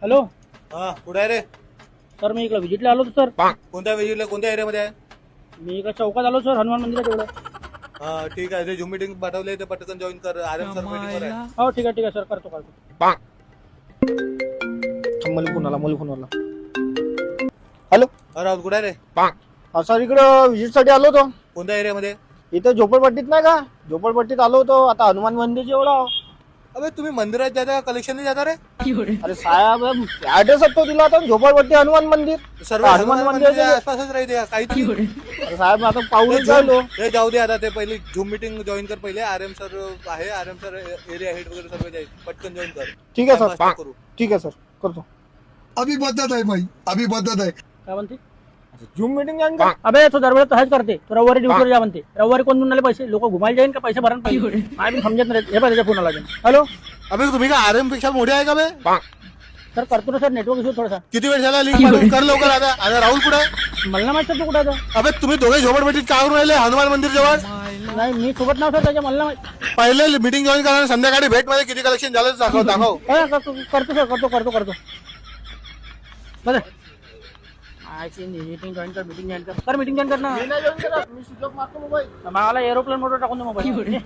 Hello हा कुठे आहे रे? सर, मी इकडे व्हिजिटला आलो होतो सर. कोणत्या विजिटला कोणत्या एरियामध्ये आहे? मी इकडे चौकात आलो सर, हनुमान मंदिराच्या एवढं. हा ठीक आहे. ते झूम मीटिंग पाठवले ते पटकन जॉईन कर. आर्यन सर मीटिंगवर आहे. हो ठीक आहे सर, करतो. मला फोन आला. हॅलो राहुल कुठे आहे रे? सर, इकडं व्हिजिटसाठी आलो होतो. कोणत्या एरियामध्ये? इथं झोपडपट्टीत नाही का, झोपडपट्टीत आलो होतो. आता हनुमान मंदिरच्या एवढा. अबे तुम्ही मंदिरात जाता कलेक्शन नाही जाता रे? अरे साहेब, ऍड्रेस असतो दिला होता, झोपडपट्टी हनुमान मंदिर. सर्व हनुमान मंदिराच्या आसपासच राहते काहीतरी. अरे साहेब, आता पाहूनच झालो. हे जाऊ दे आता. ते पहिले झूम मीटिंग जॉईन कर पहिले. आर्यन सर आहे. आर्यन सर एरिया हेड वगैरे सर्व जाईल. पटकन जॉईन कर. ठीक आहे सर. Time pass करू. ठीक आहे सर, करतो. अभी बदत है भाई, अभी बदत है. काय म्हणते? झूम मीटिंग जॉईन कर. अबे तो दरवेळेस तसाच करते. तो रविवारी ड्युटीवर जा म्हणते. रविवारी कोण म्हणले पैसे लोक घुमायला जाईन का पैसे भरायला पाहिजे? मला पण समजत नाही. हे पाहिजे फोन आला. हॅलो अबे तुम्ही का आर्यन पेक्षा मोठे आहे का बे? सर, करतो ना सर, नेटवर्क इश्यू थोडासा. किती वेळ झाला? लिंक पाठवून कर लवकर आता. आता राहुल कुठे आहे? मला नाही माहित सर, तू कुठं आहे? अबे तुम्ही दोघे झोपडपट्टीत का करून राहिले हनुमान मंदिर जवळ? नाही, मी सोबत नाव सर त्याच्या, मला नाही माहित. पहिले मीटिंग जॉईन करा. संध्याकाळी भेट मध्ये किती कलेक्शन झालं ते दाखव. करतो सर, करतो. बरं, मीटिंग जॉईन कर. मीटिंग जॉईन कर ना. मला एरोप्लेन मोटर टाकून दे मोबाईल.